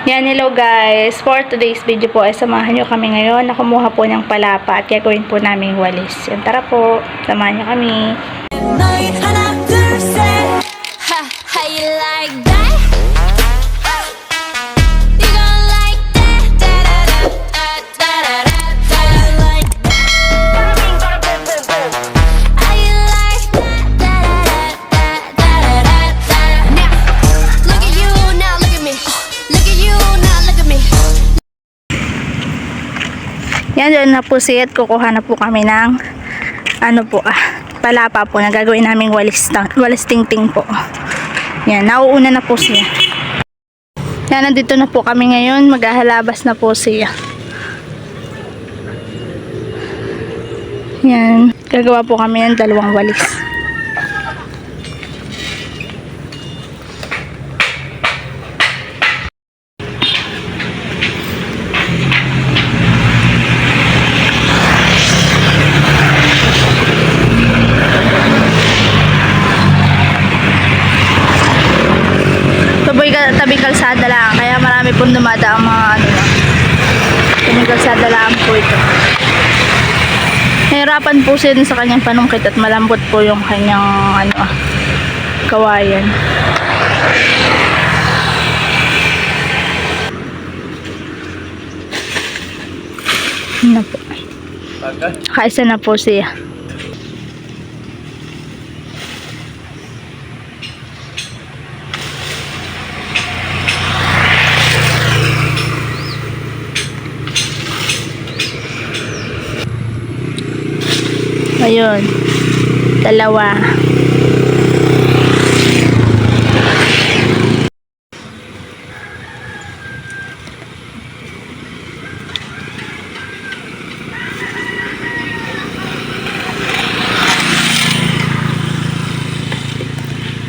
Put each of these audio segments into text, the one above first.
Yan, hello guys. For today's video po ay samahan nyo kami ngayon na kumuha po ng palapa at gagawin po namin walis. Yan, tara po. Samahan nyo kami. How you like that? You gon' like that? Da da da da da da da. Like that? How you like that? Da da da da da da. Now, look at you, now look at me. Look at you, now look at me. Yan, doon na po siya at kukuha na po kami ng palapa po na gagawin naming walis tingting po. Yan, nauuna na po siya. Yan, nandito na po kami ngayon. Maghahalabas na po siya. Yan, gagawa po kami ng dalawang walis. Tabing kalsada lang, kaya marami pong dumadaang mga tabing kalsada lang po ito. Nahirapan po siya sa kanyang panungkit at malambot po yung kanyang kawayan. Na po. Kaisa na po siya. Ayun, dalawa.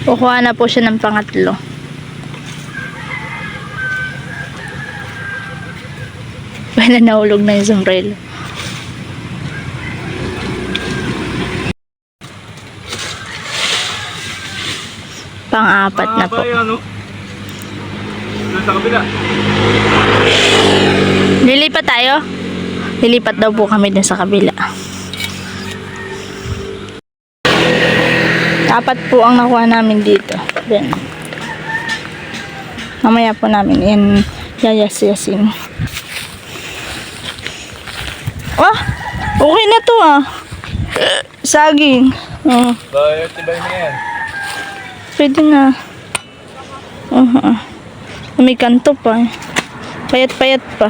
Kukuha na po siya ng pangatlo. Wala, nahulog na yung sombrero. Pang-apat na po. Sa kabila. Lilipat tayo? Lilipat daw po kami dun sa kabila. Apat po ang nakuha namin dito. Then, mamaya po namin yan yayas-yasin. Oh! Okay na to saging. Bayad, tibay na yan. Pwede na. May kanto pa. Payat-payat pa.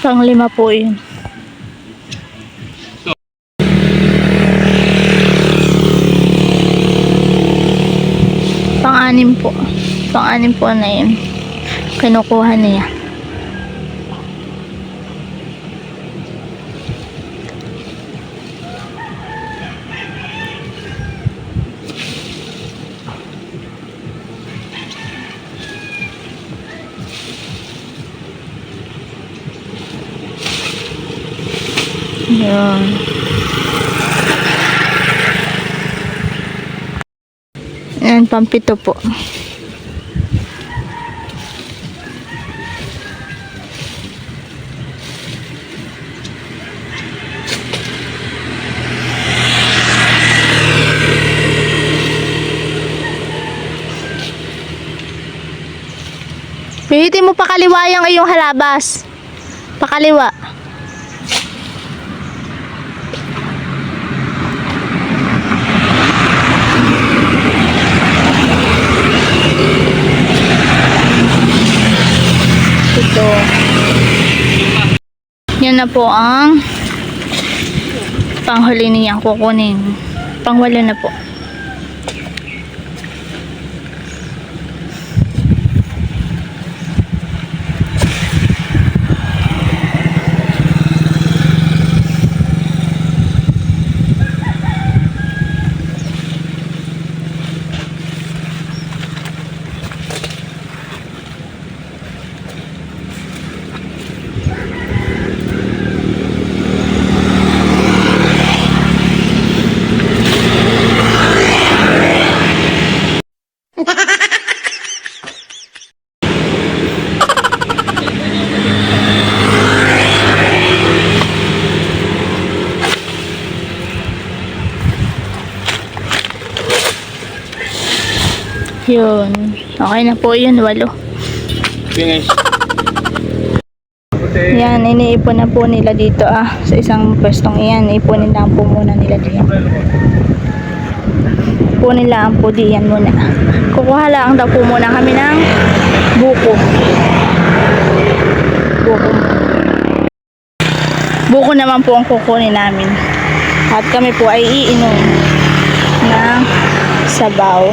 Pang-lima po yun. Pang-anim po. Pang-anim po na yun. Kinukuha niya. Yan. Yan, pampito po. Pinitin mo pakaliwa yung iyong halabas. Pakaliwa. Ito. Yan na po ang panghuli niyang kukunin. Pangwalo na po. Yun. Okay na po yun, 8. Finish. Yan, iniipon na po nila dito sa isang pwestong iyan. Ipunin lang po muna nila diyan. Ipunin lang po diyan muna. Kukuha lang daw po muna kami ng buko. Buko. Buko naman po ang kukunin namin. At kami po ay iinom ng sabaw.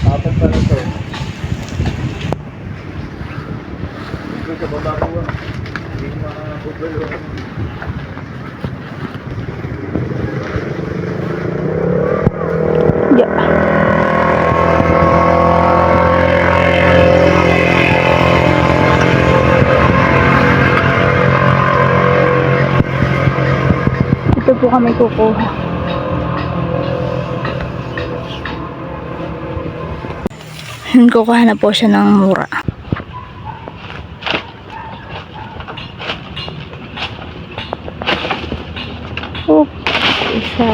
Apat pa na to. Ito sa baba ko. Hindi ko makakabubalo. Yeah. Ito po kami kukuha. Kukuha na po siya ng mura. Oh, isa.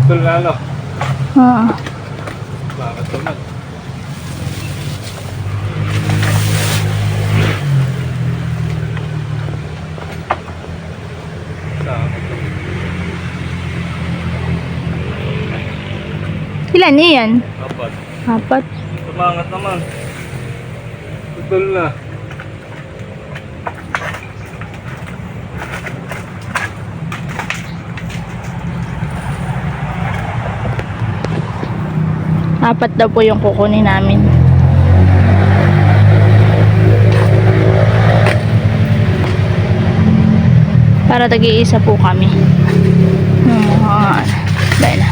Ito na ano. Ah, Bakit naman? ilan iyan? Apat. 4. Tumangat naman. Tutol na. Apat daw po yung kukunin namin. Para tag-iisa po kami. Dahil na.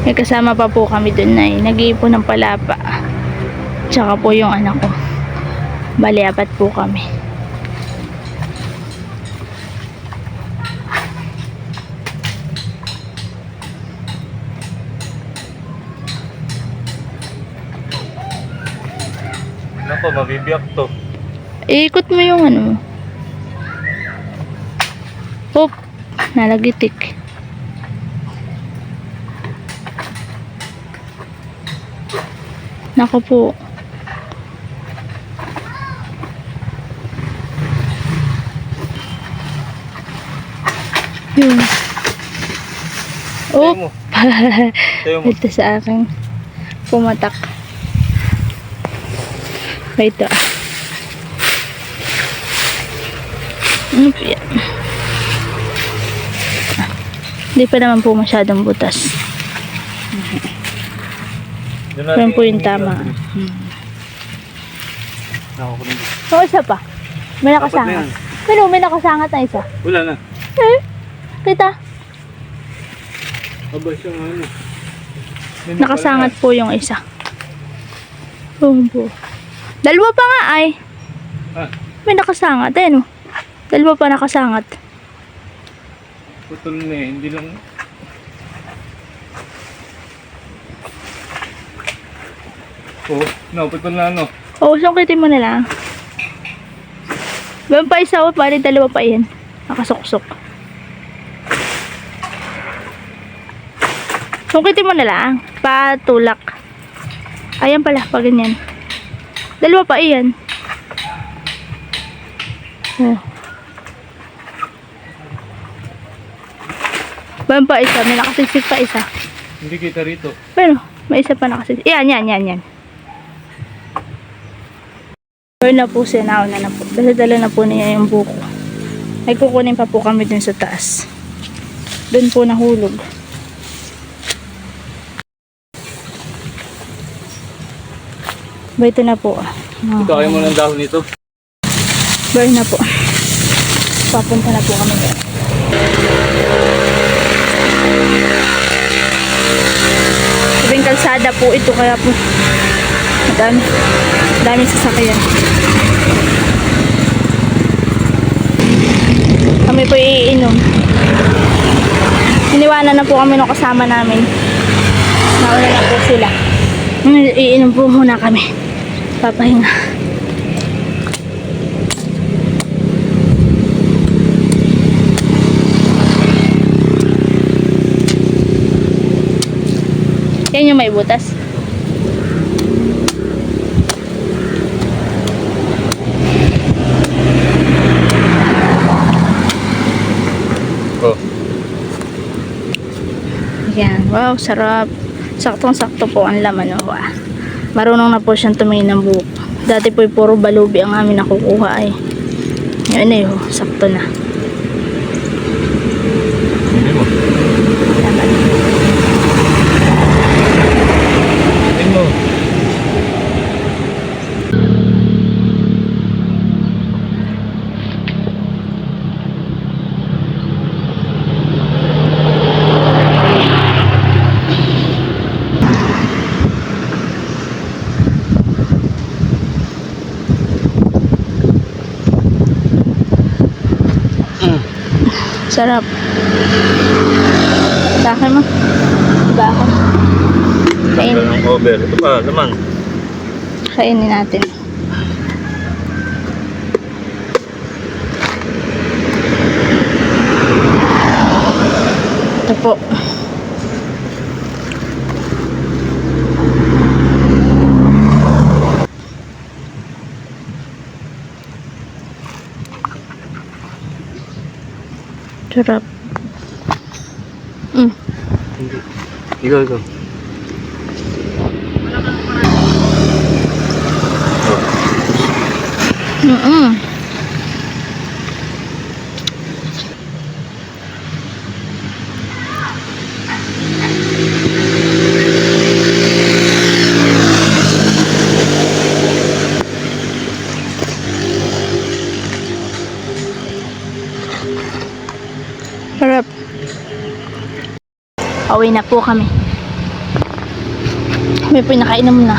May kasama pa po kami dun na nag-iipon ng palapa. Tsaka po yung anak ko. Bali, 4 po kami. Nako, mabibiyak to. Ikot mo yung ano. Hop, nalagitik. Nako po. Yun. Tayo Oh, mo. Tayo mo. ito sa akin. Pumatak. Ito. Ano po yan? Hindi pa naman po masyadong butas. Yan po yung tama. Nako ko rin. So, isa pa. May nakasama. Pero may nakasangat na isa. Wala na. Eh, kita. Aba siya nga ano. May Nakasangat po yung isa. Bumbo. Dalawa pa nga ay. Ah, May nakasangat eh no. Dalawa pa nakasangat. putol na eh. Hindi lang. Oh, no, putol na ano. Oo, sungkitin mo na lang. Meron pa isa o, bali dalawa pa yan. Nakasuksok. Sungkitin mo na lang. Patulak. Ayan pala, pa ganyan. Dalawa pa iyan. Oh. Meron pa isa, may nakasiksik pa isa. Hindi kita rito. Pero, may isa pa nakasiksik. Yan. Pero na po siya, nauna na po. Dala-dala na po niya yung buko. Ay kukunin pa po kami dun sa taas. Dun po nahulog. Ba ito na po. Ito, ayaw mo ng dahon nito. Ba na po. Papunta na po kami dun. Sabing kalsada po ito kaya po madami sasakyan. Kami po iinom. Iniwanan na po kami ng kasama namin. Nauna na po sila. Iinom po muna kami. Papahinga. Yan yung may butas. Oh. Yan. Wow, sarap. Saktong-sakto po ang laman. Oh, ah. Marunong na po siyang tumingin ng buhok. Dati po puro balubi ang amin nakukuha ay. Yun na yun. Sakto na. Hindi mo. Tama na. Hindi mo. Sarap. Bakit mo? Bakit? Kain. Tanggal ng over. Ito pa, naman. Kainin natin. Ito po. Sarap. Hindi. Ikaw. Sarap. Pauwi na po kami. May pinakainom na.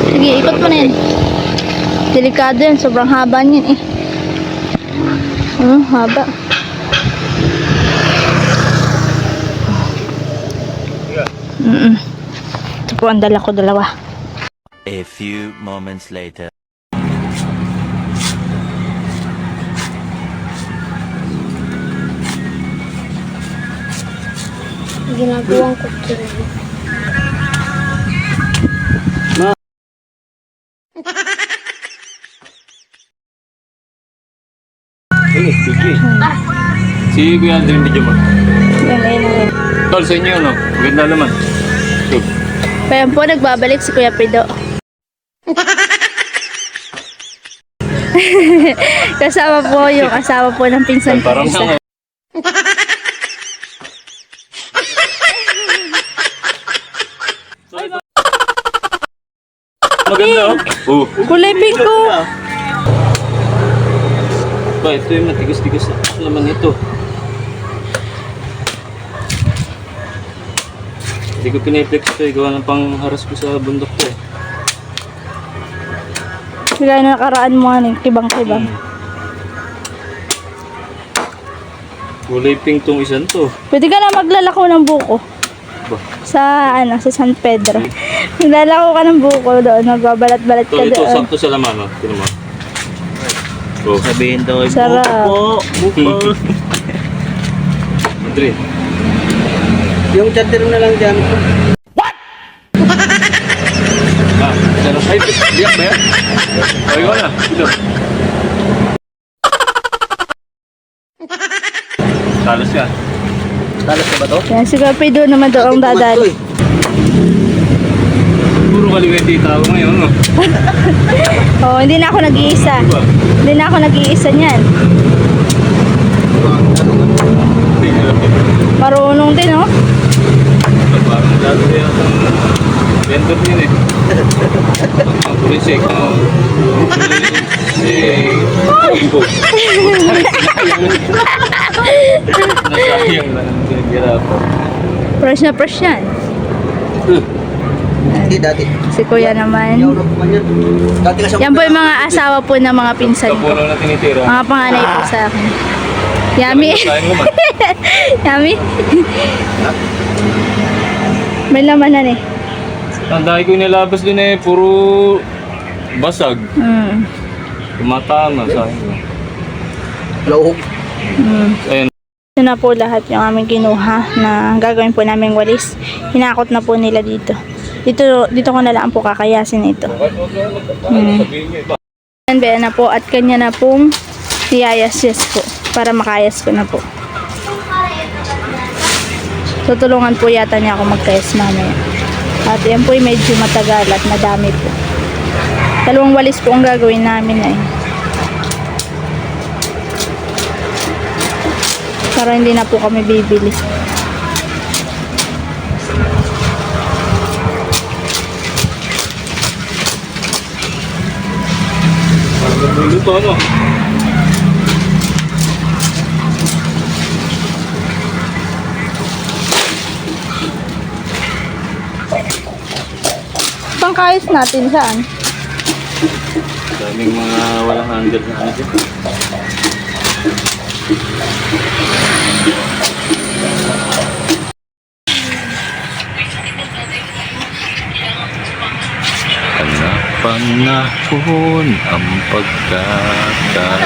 Sige, ikot mo na yan. Delikado yan. Sobrang haba niyan eh. Haba. Ito po ang dala ko, dalawa. A few moments later. Ginagawang ko ito. Sige. Si Kuya Andre yung video mo. Yan. Tol, sa inyo, no? Maganda naman. Tol. Kaya po, nagbabalik si Kuya Pido. Kasama po yung asawa po ng pinsan ko Parang isa. maganda, oh. Kulay pink ko. Ba, ito yung matigas-tigas naman ito. Hindi ko piniplex ito eh. Gawa ng pangharas ko sa bundok ko eh. Bigay na nakaraan mo ano, kibang-kibang. Kulay pink tong isan to. Pwede ka na maglalako ng buko. Ba, Sa San Pedro. Maglalako ka ng buko doon. Magbabalat-balat ka ito doon. sakto sa laman. Oh. Tignan mo. Oh. Sabihin daw ay Sarap. buko. Andre. Yung charger na lang dyan. Ah, sarap. Ay, biyak ba yan? Ay, ko na. Ito. Talas yan. Talas na ba to? Yan, si Kape doon naman daw ang dadali. Puro kaliwete tao ngayon, no? Oh, hindi na ako nag-iisa. Hindi na ako nag-iisa niyan. Marunong din, oh. Parang lalo yan ang vendor yun eh. Ang pulisik. Nasayang na ang pinaghirapan. Fresh na fresh yan. Hindi dati. Si Kuya naman. Europe pa yan. Dati kasi Yan po yung mga asawa po ng mga pinsan ko. Kapuno na tinitira. Mga panganay po sa akin. Yummy. Sayang naman. Yummy. May lamanan eh. Ang dahil ko nilabas din eh, puro basag. Mm. Tumatama, sayang. Lauhog. Mm. Ayun. Ito na po lahat yung aming kinuha na gagawin po namin walis. Hinakot na po nila dito. Dito ko na lang po kakayasin ito. Yan na po at kanya na pong niyayas-yes po para makayas ko na po. Tutulungan po yata niya ako magkayas mamaya. At yan po medyo matagal at madami po. 2 walis po ang gagawin namin ay. Para hindi na po kami bibili. Luto ano? Pangkayos natin saan? Daming mga walang handle na ano dyan. Panahon ang pagkakataon.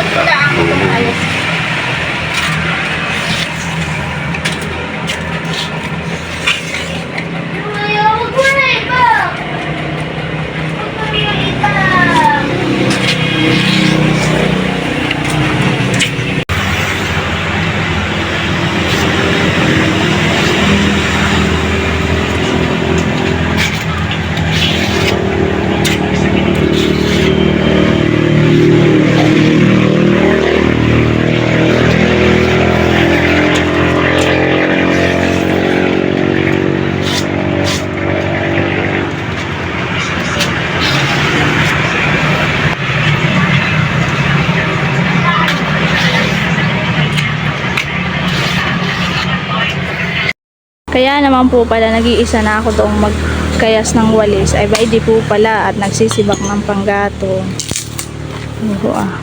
Kaya naman po pala nag-iisa na ako doong magkayas ng walis ay ba di po pala at nagsisibak ng panggatong. Ano po ah.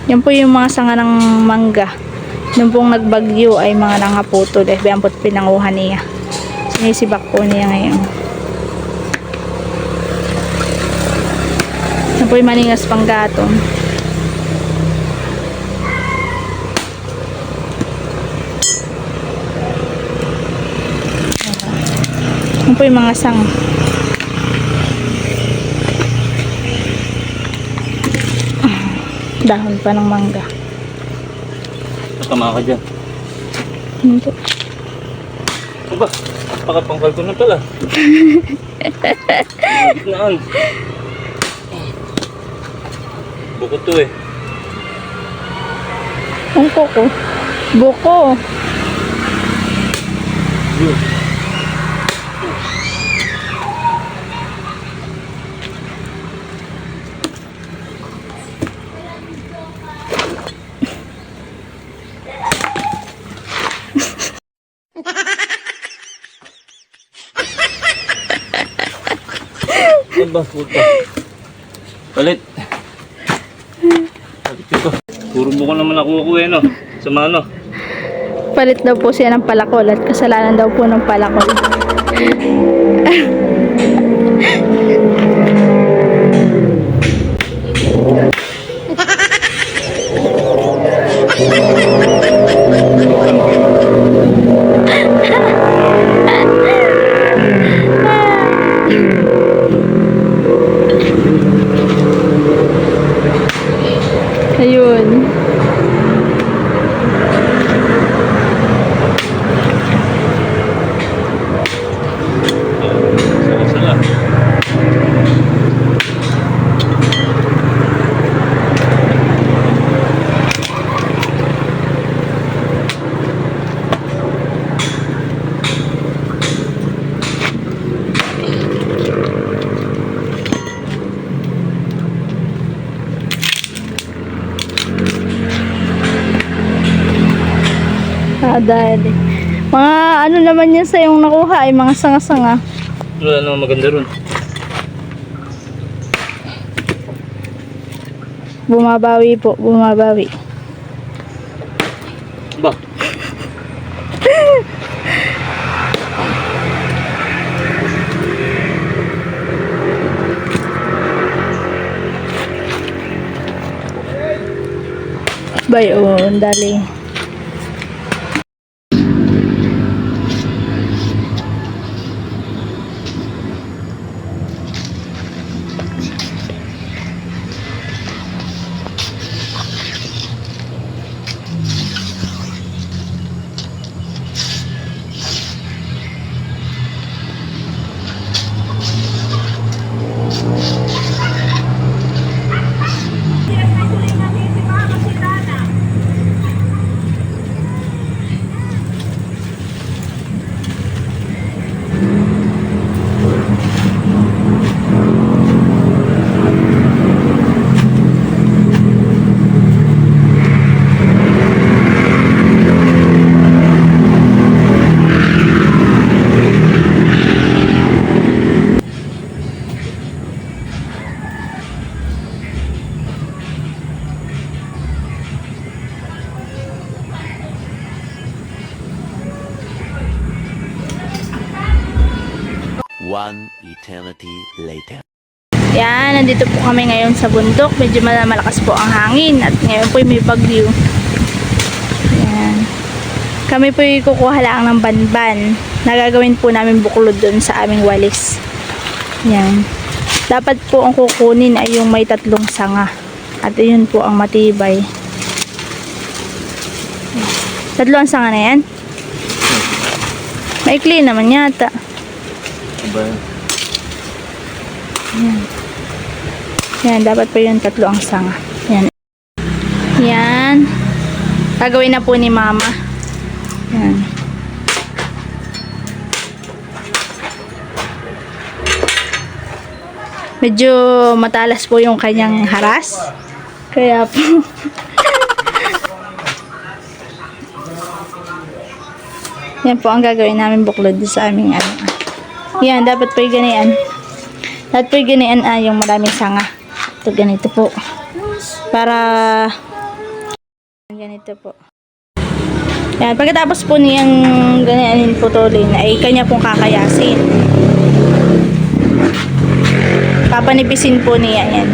Yan po yung mga sanga ng mangga. Nung pong nagbagyo ay mga nangaputol eh. Bayan po't pinanguhan niya. Sinisibak po niya ngayon. Yan po yung maningas panggatong. Yan po yung mga sanga. Dahon pa ng mangga. Tama ka dyan. Hindi. Aba, pakapangkal ko na pala. Gitnaan. Buko to eh. Ang koko. Buko. Yun. ba? Puta. Palit. Palit ito. Puro buko naman nakuha ko eh, no? Sa mano. Palit daw po siya ng palakol at kasalanan daw po ng palakol. Ayun. Sala-sala. Dahil mga ano naman yan sa yung nakuha ay mga sanga-sanga. Wala naman maganda ron. Bumabawi po, bumabawi. Ba? Bayon, dali. One eternity later. Yan, nandito po kami ngayon sa bundok. Medyo malakas po ang hangin at ngayon po may bagyo. Yan. Kami po kukuha lang ng banban. Nagagawin po namin buklod doon sa aming walis. Yan. Dapat po ang kukunin ay yung may 3 sanga. At yun po ang matibay. 3 ang sanga na yan? Maikli naman yata. Ba yan? Yan. Yan, dapat po yung 3 ang sanga. Yan. Yan. Gagawin na po ni Mama. Yan. Medyo matalas po yung kanyang haras. Kaya po. Yan po ang gagawin namin buklod sa aming ano. Yan, dapat po yung ganian. Dapat po yung ganian yung maraming sanga. Ito ganito po. Para ganito po. Yan, pagkatapos po niyang ganianin putulin ay kanya pong kakayasin. Papanipisin po niya yan.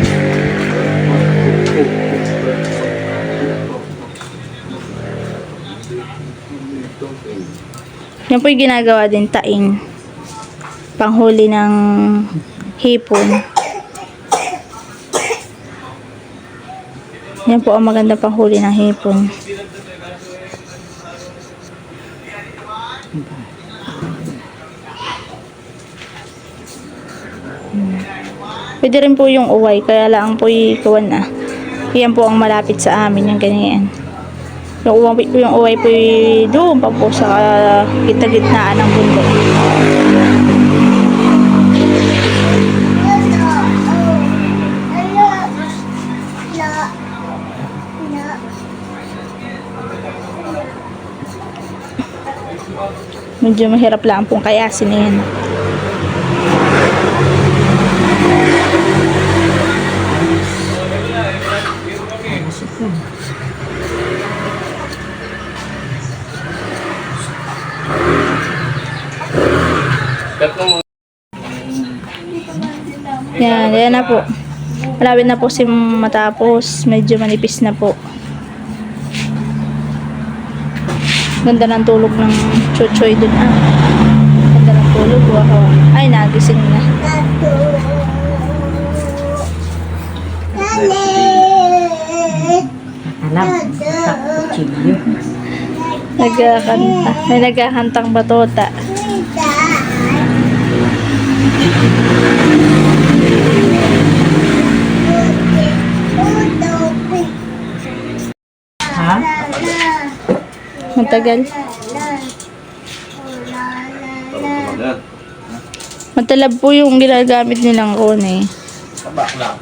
Yan po yung ginagawa din taing. Panghuli ng hipon. Yan po ang maganda panghuli ng hipon. Pwede rin po yung uway, kaya lang po ikawan na. Yan po ang malapit sa amin, yung ganyan. Yung uway po doon pa po sa gitna-gitnaan ng bundok. Medyo mahirap lang pong kayasin na yan. Yan na po. Malapit na po si matapos. Medyo manipis na po. Ganda ng tulog ng chuchoy dun. Ganda ng tulog. Wow. Ay, nagising na. Nagkakanta. May nagkakantang batota. Matagal. Matalab po yung ginagamit nilang kone. Tabak lang.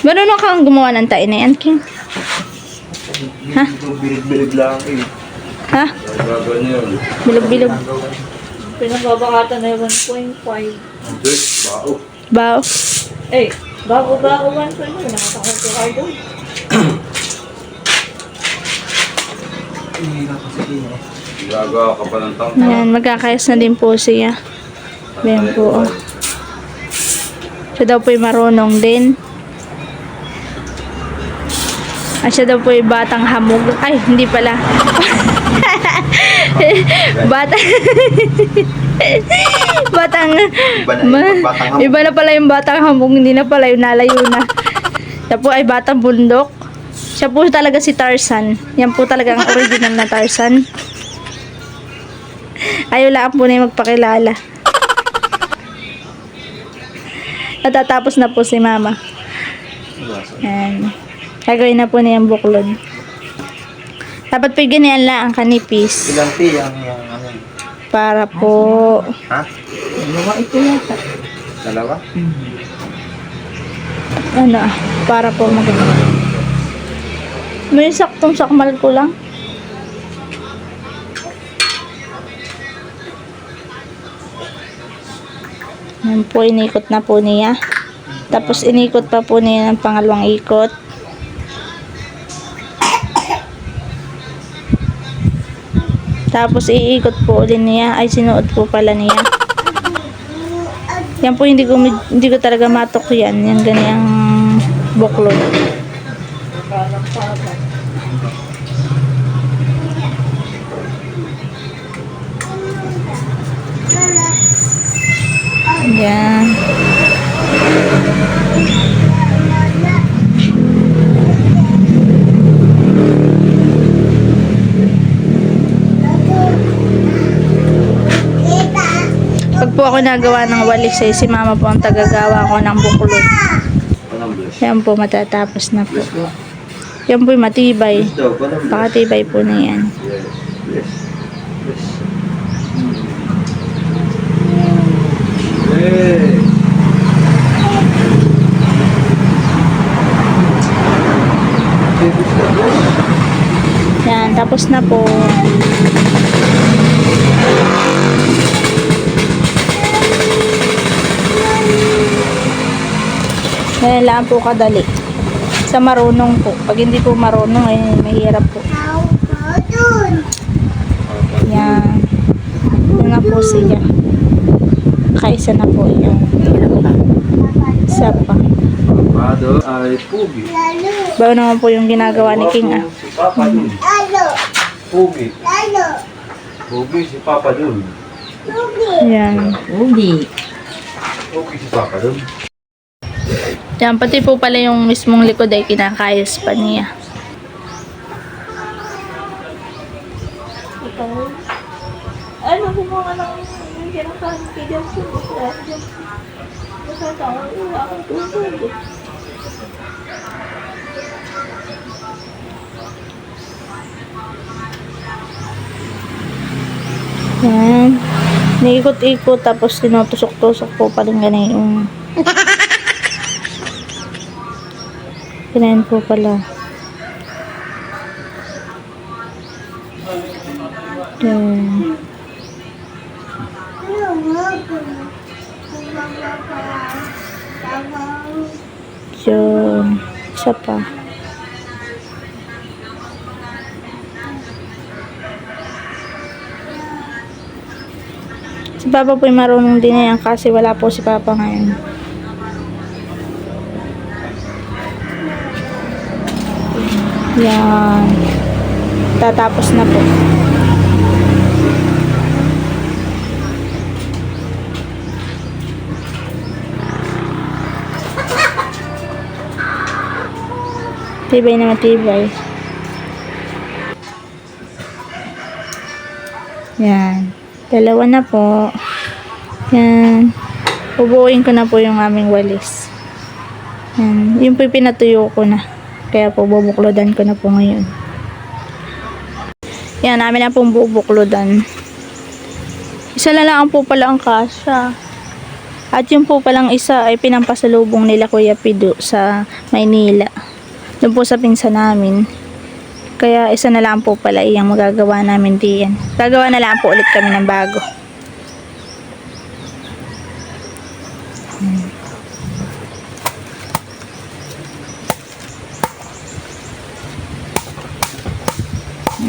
Marunong kang gumawa ng tae na yan, King? Ha? Ito birig-birig lang eh. Ha? Gagawin na yun. Bilog-bilog. Pinababakatan na yung 1.5. Hindi, bao. Bao. Eh, bago 1.5 nakatakot ko kayo doon. Gagawa ka pa ng tangka. Yan, magkakayos na din po siya. Yan po. Oh. Siya daw po marunong din. Siya daw po batang hamog. Ay, hindi pala. Batang batang iba na pala yung batang hamog, hindi na pala yung nalayo na. Siya po ay batang bundok. Siya po talaga si Tarzan. Yan po talaga ang original na Tarzan. Ayaw lang po na yung magpakilala. Natatapos na po si Mama. Yan. Gagawin na po niya yung buklod. Dapat po ganyan lang ang kanipis. Ilang tea ang ano? Para po Ha? Dalawa? ano, para po maganda. May saktong sakmal ko lang. Yan po, inikot na po niya. Tapos inikot pa po niya ng pangalawang ikot. Tapos iikot po ulit niya. Ay, sinuot po pala niya. Yan po, hindi ko talaga matok yan. Yan ganyang buklod. Yan. Pag po ako nagawa ng walis ay si Mama po ang tagagawa ko ng buklod. Yan po, matatapos na po. Yan po matibay. Pakatibay po na yan. Hey! Yan, tapos na po. Ganyan lang po kadali. Sa marunong po. Pag hindi po marunong, ay mahirap po. Yan. Yun na po siya. Kaisa na po yan. Isa pa. Pado ay pugi. Bago naman po yung ginagawa ni King, ah. Si Papa dun. Pugi. Pugi si Papa dun. Yan. Ubi. Pugi si Papa dun. Yan, pati po pala yung mismong likod ay kinakayos pa niya. Ano kung mga nang yung kinakain kay Johnson? Basta ako, akong tutulog. Yan. Niikot-ikot tapos tinutusok-tusok po pa rin ganun yung kinain po pala. Yan. Yun. Isa pa. Si Papa po'y marunong din yan kasi wala po si Papa ngayon. Yan. Tatapos na po. Tibay na matibay. Yan. Dalawa na po. Yan. Ubuuin ko na po yung aming walis. Yan. Yung po yung pinatuyo ko na. Kaya po bubuklodan ko na po ngayon. Yan. Namin na pong bubuklodan. Isa na lang po pala ang kasya. At yung po palang isa ay pinampasalubong nila Kuya Pido sa Maynila. Doon po sa pinsan namin. Kaya isa na lang po pala iyang magagawa namin diyan. Gagawa na lang po ulit kami ng bago.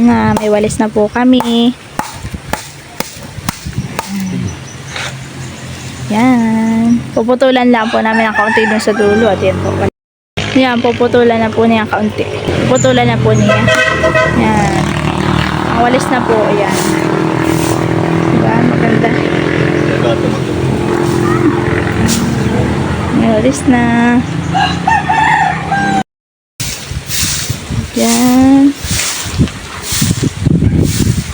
Na may walis na po kami. Yan. Puputulan lang po namin ang kaunti dun sa dulo at yan po. Yan, puputulan na po niya kaunti. Puputulan na po niya. Yan. Ang walis na po, yan. Diba? Maganda. May walis na. Yan.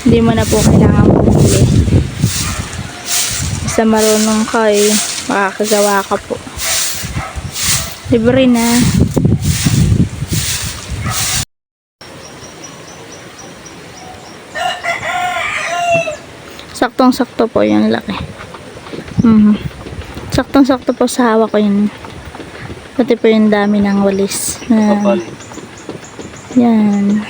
Hindi mo na po kailangan bumili. Basta marunong ka eh, makakagawa ka po. Libre na. Saktong-sakto po yung laki. Saktong-sakto po sa hawak ko yun. Pati po yung dami ng walis. Yan.